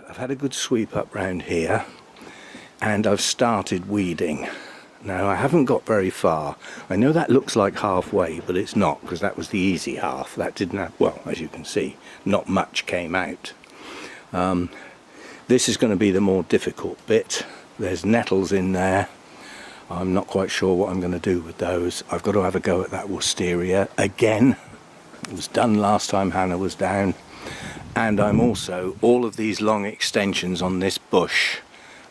I've had a good sweep up round here and I've started weeding. Now I haven't got very far. I know that looks like halfway, but it's not, because that was the easy half. That didn't have, well, as you can see, not much came out. This is going to be the more difficult bit. There's nettles in there. I'm not quite sure what I'm going to do with those. I've got to have a go at that wisteria again. It was done last time Hannah was down. And I'm also, all of these long extensions on this bush,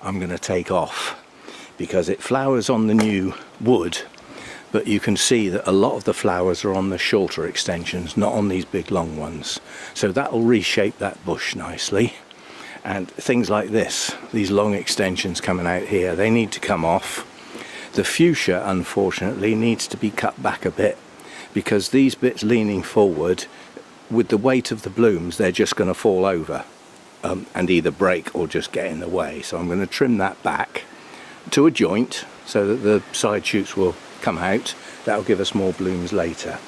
I'm going to take off, because it flowers on the new wood, but you can see that a lot of the flowers are on the shorter extensions, not on these big long ones. So that will reshape that bush nicely. And things like this, these long extensions coming out here, they need to come off. The fuchsia, unfortunately, needs to be cut back a bit, because these bits leaning forward, with the weight of the blooms, they're just going to fall over and either break or just get in the way. So I'm going to trim that back to a joint so that the side shoots will come out. That'll give us more blooms later.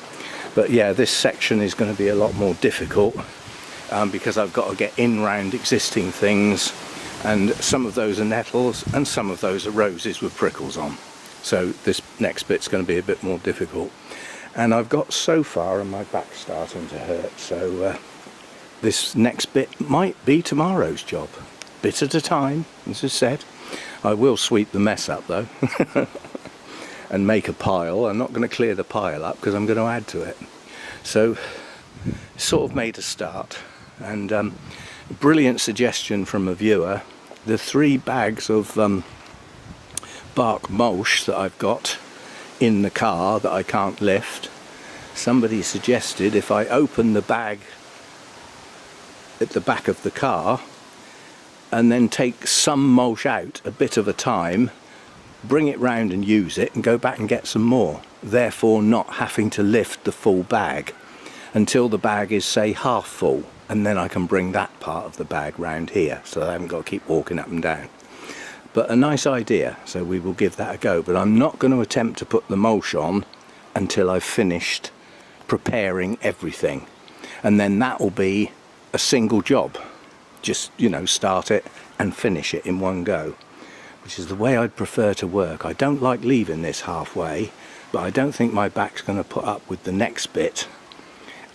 But yeah, this section is going to be a lot more difficult because I've got to get in round existing things, and some of those are nettles and some of those are roses with prickles on. So this next bit's going to be a bit more difficult. And I've got so far and my back's starting to hurt, so this next bit might be tomorrow's job. Bit at a time, as I said. I will sweep the mess up though and make a pile. I'm not going to clear the pile up because I'm going to add to it. So sort of made a start, and a brilliant suggestion from a viewer. The 3 bags of bark mulch that I've got in the car that I can't lift, somebody suggested if I open the bag at the back of the car and then take some mulch out a bit of a time, bring it round and use it and go back and get some more, therefore not having to lift the full bag until the bag is, say, half full, and then I can bring that part of the bag round here, so I haven't got to keep walking up and down. But a nice idea, so we will give that a go. But I'm not going to attempt to put the mulch on until I've finished preparing everything, and then that will be a single job. Just, you know, start it and finish it in one go, which is the way I'd prefer to work. I don't like leaving this halfway, but I don't think my back's going to put up with the next bit,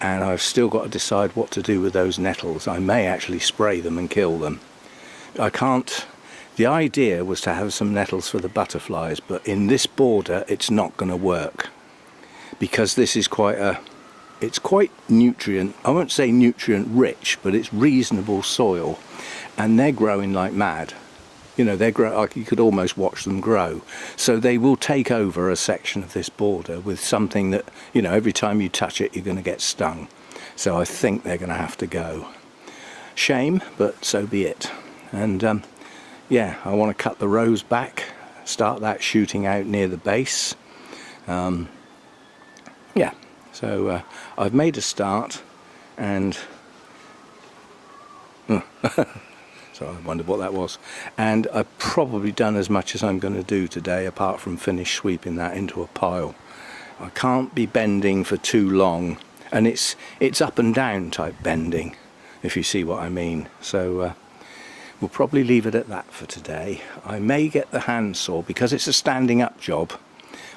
and I've still got to decide what to do with those nettles. I may actually spray them and kill them. I can't. The idea was to have some nettles for the butterflies, but in this border it's not going to work, because this is it's quite nutrient, I won't say nutrient rich, but it's reasonable soil, and they're growing like mad. You know, they're like, you could almost watch them grow. So they will take over a section of this border with something that, you know, every time you touch it you're going to get stung. So I think they're going to have to go. Shame, but so be it. And yeah, I want to cut the rose back, start that shooting out near the base. Yeah, so I've made a start, and so I wondered what that was. And I've probably done as much as I'm going to do today, apart from finish sweeping that into a pile. I can't be bending for too long, and it's up and down type bending, if you see what I mean. So we'll probably leave it at that for today. I may get the handsaw, because it's a standing up job.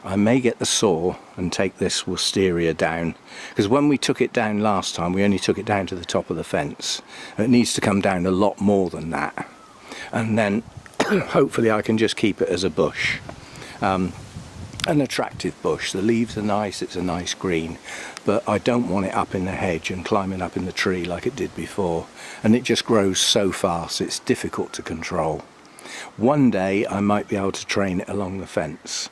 I may get the saw and take this wisteria down, because when we took it down last time we only took it down to the top of the fence. It needs to come down a lot more than that, and then hopefully I can just keep it as a bush, an attractive bush. The leaves are nice, it's a nice green, but I don't want it up in the hedge and climbing up in the tree like it did before, and it just grows so fast it's difficult to control. One day I might be able to train it along the fence,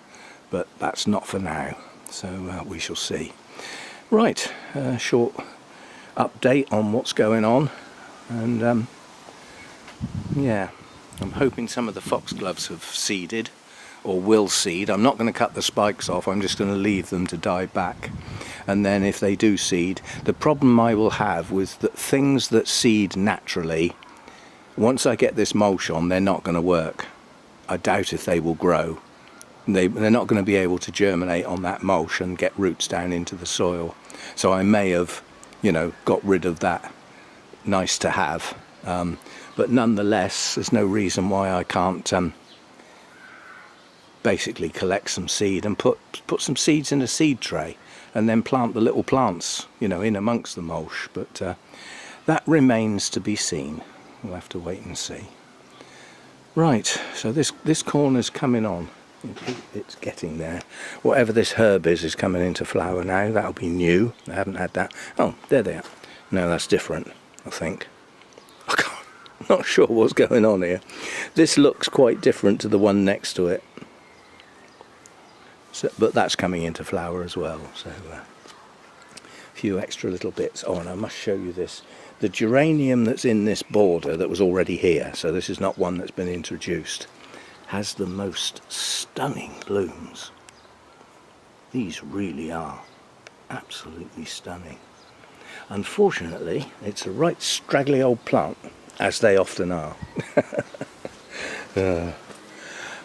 but that's not for now, so we shall see. Right, short update on what's going on, and yeah, I'm hoping some of the foxgloves have seeded, or will seed. I'm not going to cut the spikes off, I'm just going to leave them to die back, and then if they do seed, the problem I will have with the things that seed naturally, once I get this mulch on, they're not going to work. I doubt if they will grow. They're not going to be able to germinate on that mulch and get roots down into the soil. So I may have, you know, got rid of that nice to have But nonetheless, there's no reason why I can't basically collect some seed and put some seeds in a seed tray and then plant the little plants, you know, in amongst the mulch. But that remains to be seen. We'll have to wait and see. Right, so this corner's coming on. It's getting there. Whatever this herb is coming into flower now. That'll be new. I haven't had that. Oh, there they are. No, that's different, I think. I'm not sure what's going on here. This looks quite different to the one next to it. So, but that's coming into flower as well. So a few extra little bits. Oh, and I must show you this. The geranium that's in this border that was already here, so this is not one that's been introduced, has the most stunning blooms. These really are absolutely stunning. Unfortunately, it's a right straggly old plant, as they often are.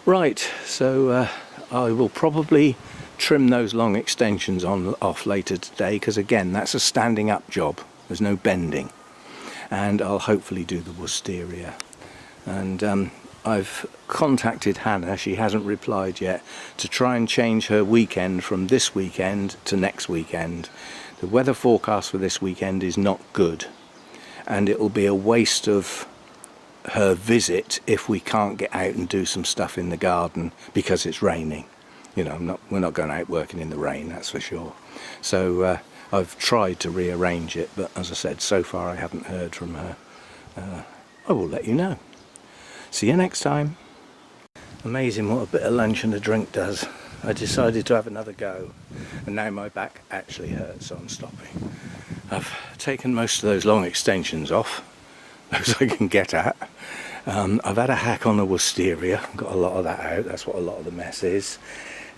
Right, so I will probably trim those long extensions off later today, because again, that's a standing up job. There's no bending. And I'll hopefully do the wisteria. And I've contacted Hannah, she hasn't replied yet, to try and change her weekend from this weekend to next weekend. The weather forecast for this weekend is not good, and it will be a waste of her visit if we can't get out and do some stuff in the garden because it's raining. You know, we're not going out working in the rain, that's for sure. So I've tried to rearrange it, but as I said, so far I haven't heard from her. I will let you know. See you next time. Amazing what a bit of lunch and a drink does. I decided to have another go, and now my back actually hurts, so I'm stopping. I've taken most of those long extensions off, those I can get at. I've had a hack on the wisteria, got a lot of that out, that's what a lot of the mess is.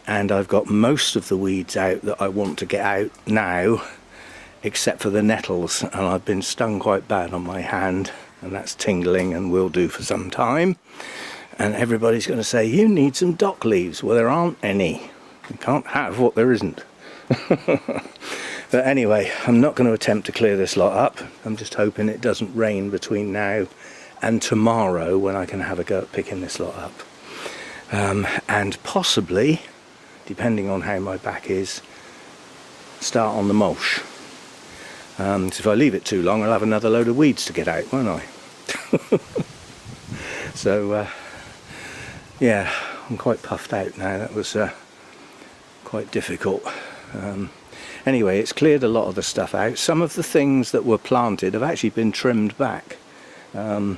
And I've got most of the weeds out that I want to get out now, except for the nettles, and I've been stung quite bad on my hand, and that's tingling and will do for some time. And everybody's going to say, you need some dock leaves. Well, there aren't any. You can't have what there isn't. But anyway, I'm not going to attempt to clear this lot up. I'm just hoping it doesn't rain between now and tomorrow when I can have a go at picking this lot up. And possibly, depending on how my back is, start on the mulch. So if I leave it too long, I'll have another load of weeds to get out, won't I? So, yeah, I'm quite puffed out now. That was quite difficult. Anyway, it's cleared a lot of the stuff out. Some of the things that were planted have actually been trimmed back. Some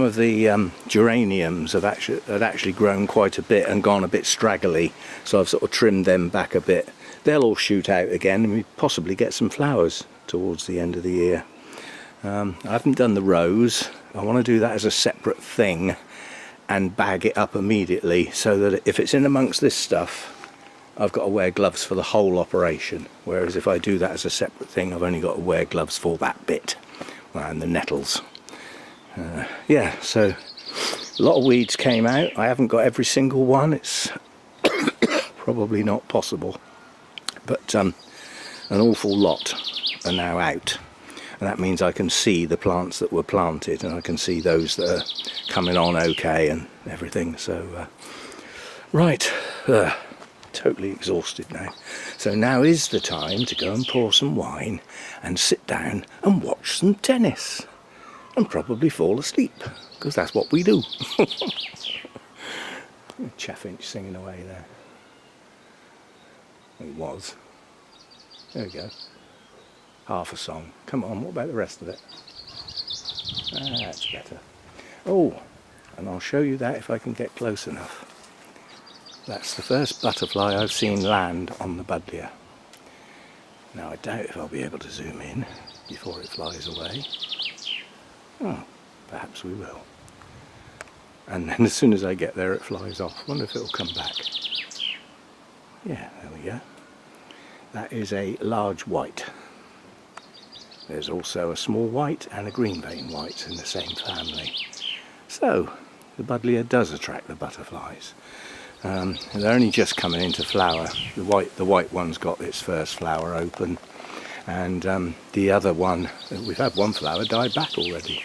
of the geraniums had actually grown quite a bit and gone a bit straggly, so I've sort of trimmed them back a bit. They'll all shoot out again and we possibly get some flowers towards the end of the year. I haven't done the rose. I want to do that as a separate thing and bag it up immediately, so that if it's in amongst this stuff, I've got to wear gloves for the whole operation, whereas if I do that as a separate thing, I've only got to wear gloves for that bit, and the nettles. Yeah, so a lot of weeds came out. I haven't got every single one. It's probably not possible, but an awful lot are now out, and that means I can see the plants that were planted, and I can see those that are coming on okay and everything. So right, totally exhausted now. So now is the time to go and pour some wine and sit down and watch some tennis and probably fall asleep, because that's what we do. Chaffinch singing away there. It was. There we go. Half a song. Come on, what about the rest of it? That's better. Oh, and I'll show you that if I can get close enough. That's the first butterfly I've seen land on the buddleia. Now I doubt if I'll be able to zoom in before it flies away. Oh, perhaps we will. And then as soon as I get there it flies off. Wonder if it'll come back. Yeah, there we go. That is a large white. There's also a small white and a green vein white in the same family. So, the buddleia does attract the butterflies. They're only just coming into flower. The white one's got its first flower open, And the other one, we've had one flower die back already,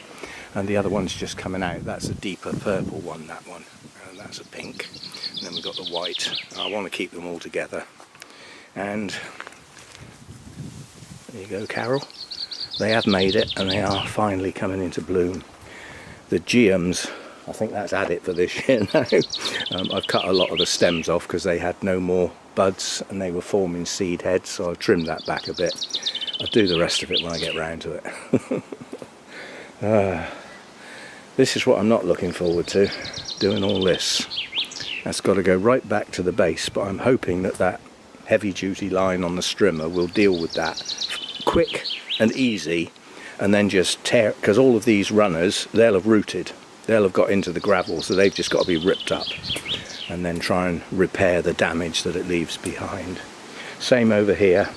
and the other one's just coming out. That's a deeper purple one, that one, and that's a pink, and then we've got the white. I want to keep them all together. And there you go, Carol. They have made it, and they are finally coming into bloom. The geums, I think that's had it for this year now. I've cut a lot of the stems off because they had no more buds and they were forming seed heads, so I've trimmed that back a bit. I'll do the rest of it when I get round to it. This is what I'm not looking forward to, doing all this. That's got to go right back to the base, but I'm hoping that that heavy duty line on the strimmer will deal with that quick and easy, and then just tear, because all of these runners, they'll have rooted, they'll have got into the gravel, so they've just got to be ripped up and then try and repair the damage that it leaves behind. Same over here.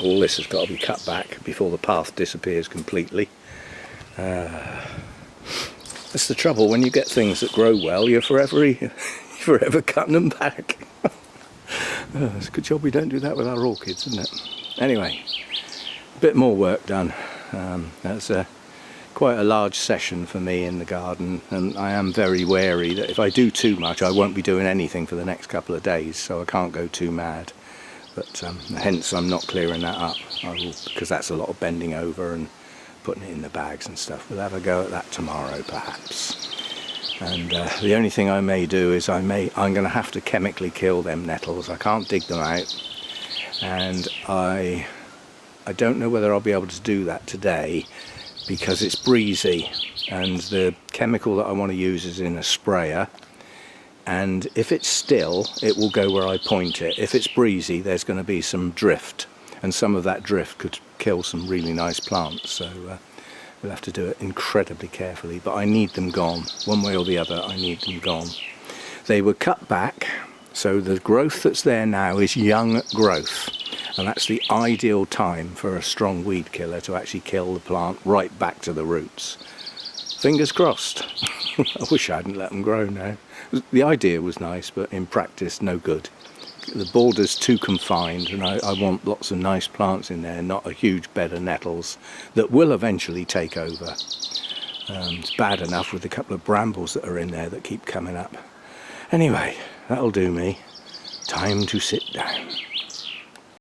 All this has got to be cut back before the path disappears completely. That's the trouble, when you get things that grow well, you're forever cutting them back. It's a good job we don't do that with our orchids, isn't it? Anyway, a bit more work done. That's quite a large session for me in the garden, and I am very wary that if I do too much I won't be doing anything for the next couple of days, so I can't go too mad. But hence I'm not clearing that up, because that's a lot of bending over and putting it in the bags and stuff. We'll have a go at that tomorrow perhaps. And the only thing I may do is I'm going to have to chemically kill them nettles. I can't dig them out, and I don't know whether I'll be able to do that today because it's breezy, and the chemical that I want to use is in a sprayer, and if it's still it will go where I point it. If it's breezy there's going to be some drift, and some of that drift could kill some really nice plants, so we'll have to do it incredibly carefully, but I need them gone. One way or the other, I need them gone. They were cut back, so the growth that's there now is young growth, and that's the ideal time for a strong weed killer to actually kill the plant right back to the roots. Fingers crossed. I wish I hadn't let them grow now. The idea was nice, but in practice no good. The border's too confined, and I want lots of nice plants in there, not a huge bed of nettles that will eventually take over. It's bad enough with a couple of brambles that are in there that keep coming up. Anyway, that'll do me. Time to sit down.